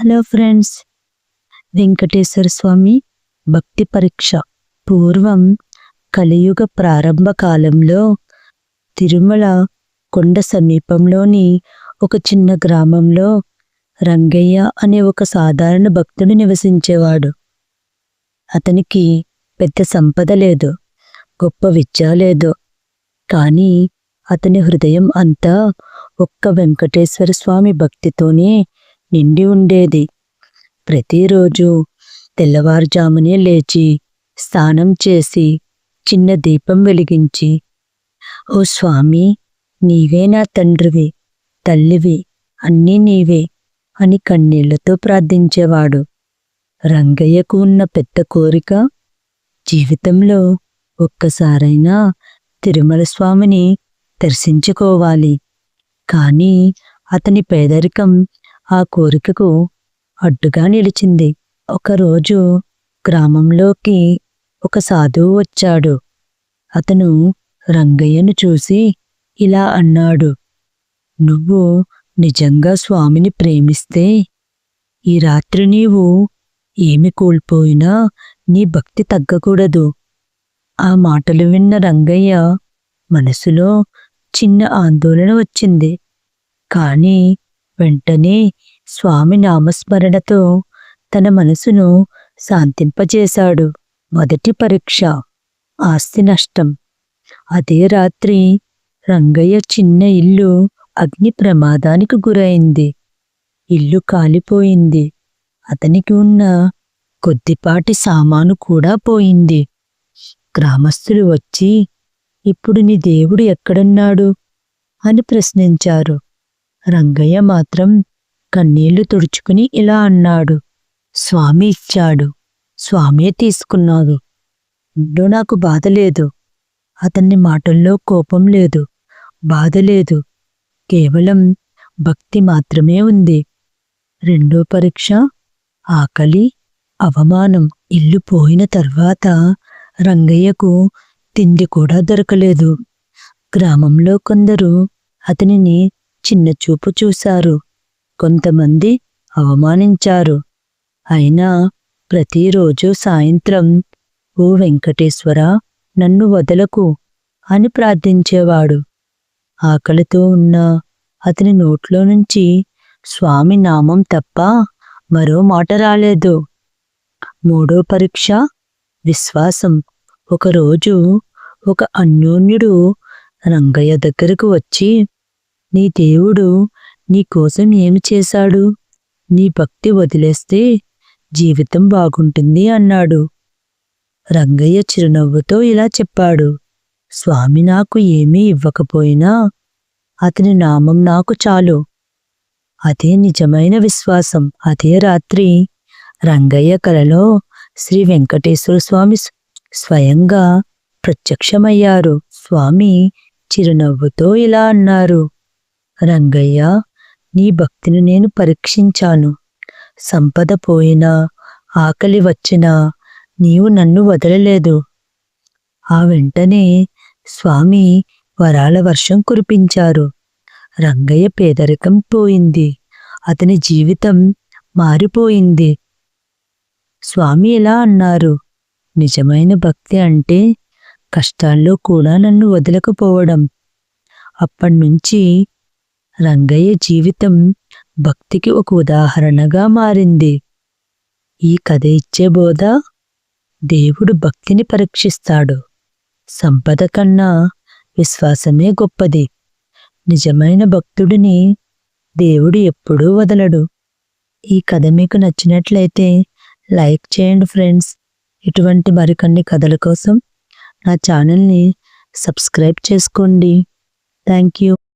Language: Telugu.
హలో ఫ్రెండ్స్, వెంకటేశ్వర స్వామి భక్తి పరీక్ష. పూర్వం కలియుగ ప్రారంభ కాలంలో తిరుమల కొండ సమీపంలోని ఒక చిన్న గ్రామంలో రంగయ్య అనే ఒక సాధారణ భక్తుడు నివసించేవాడు. అతనికి పెద్ద సంపద లేదు, గొప్ప విద్య లేదు. కానీ అతని హృదయం అంతా ఒక్క వెంకటేశ్వర స్వామి భక్తితోనే నిండి ఉండేది. ప్రతిరోజు తెల్లవారుజామునే లేచి స్నానం చేసి చిన్న దీపం వెలిగించి, ఓ స్వామి, నీవే నా తండ్రివి, తల్లివి, అన్నీ నీవే అని కన్నీళ్లతో ప్రార్థించేవాడు. రంగయ్యకు ఉన్న పెద్ద కోరిక, జీవితంలో ఒక్కసారైనా తిరుమల స్వామిని దర్శించుకోవాలి. కానీ అతని పేదరికం ఆ కోరికకు అడ్డుగా నిలిచింది. ఒకరోజు గ్రామంలోకి ఒక సాధువు వచ్చాడు. అతను రంగయ్యను చూసి ఇలా అన్నాడు, నువ్వు నిజంగా స్వామిని ప్రేమిస్తే ఈ రాత్రి నీవు ఏమి కోల్పోయినా నీ భక్తి తగ్గకూడదు. ఆ మాటలు విన్న రంగయ్య మనసులో చిన్న ఆందోళన వచ్చింది. కానీ వెంటనే స్వామి నామస్మరణతో తన మనసును శాంతింపజేశాడు. మొదటి పరీక్ష, ఆస్తి నష్టం. అదే రాత్రి రంగయ్య చిన్న ఇల్లు అగ్ని ప్రమాదానికి గురైంది. ఇల్లు కాలిపోయింది. అతనికి ఉన్న కొద్దిపాటి సామాను కూడా పోయింది. గ్రామస్తులు వచ్చి, ఇప్పుడు నీ దేవుడు ఎక్కడున్నాడు అని ప్రశ్నించారు. రంగయ్య మాత్రం కన్నీళ్లు తుడుచుకుని ఇలా అన్నాడు, స్వామి ఇచ్చాడు, స్వామే తీసుకున్నాడు. ఇంట్లో నాకు బాధ లేదు. అతన్ని మాటల్లో కోపం లేదు, బాధ లేదు, కేవలం భక్తి మాత్రమే ఉంది. రెండో పరీక్ష, ఆకలి, అవమానం. ఇల్లు పోయిన తర్వాత రంగయ్యకు తిండి కూడా దొరకలేదు. గ్రామంలో కొందరు అతనిని చిన్నచూపు చూశారు, కొంతమంది అవమానించారు. అయినా ప్రతిరోజు సాయంత్రం, ఓ వెంకటేశ్వర, నన్ను వదలకు అని ప్రార్థించేవాడు. ఆకలితో ఉన్న అతని నోట్లో నుంచి స్వామి నామం తప్ప మరో మాట రాలేదు. మూడో పరీక్ష, విశ్వాసం. ఒకరోజు ఒక అన్యోన్యుడు రంగయ్య దగ్గరకు వచ్చి, నీ దేవుడు నీకోసం ఏమి చేశాడు? నీ భక్తి వదిలేస్తే జీవితం బాగుంటుంది అన్నాడు. రంగయ్య చిరునవ్వుతో ఇలా చెప్పాడు, స్వామి నాకు ఏమీ ఇవ్వకపోయినా అతని నామం నాకు చాలు. అదే నిజమైన విశ్వాసం. అదే రాత్రి రంగయ్య కలలో శ్రీ వెంకటేశ్వర స్వామి స్వయంగా ప్రత్యక్షమయ్యారు. స్వామి చిరునవ్వుతో ఇలా అన్నారు, రంగయ్య, నీ భక్తిని నేను పరీక్షించాను. సంపద పోయినా, ఆకలి వచ్చినా నీవు నన్ను వదలలేదు. ఆ వెంటనే స్వామి వరాల వర్షం కురిపించారు. రంగయ్య పేదరికం పోయింది. అతని జీవితం మారిపోయింది. స్వామి ఇలా అన్నారు, నిజమైన భక్తి అంటే కష్టాల్లో కూడా నన్ను వదలకపోవడం. అప్పటినుంచి రంగయ్య జీవితం భక్తికి ఒక ఉదాహరణగా మారింది. ఈ కథ ఇచ్చే బోధ, దేవుడు భక్తిని పరీక్షిస్తాడు. సంపద కన్నా విశ్వాసమే గొప్పది. నిజమైన భక్తుడిని దేవుడు ఎప్పుడూ వదలడు. ఈ కథ మీకు నచ్చినట్లయితే లైక్ చేయండి ఫ్రెండ్స్. ఇటువంటి మరికొన్ని కథల కోసం నా ఛానల్ని సబ్స్క్రైబ్ చేసుకోండి. Thank you.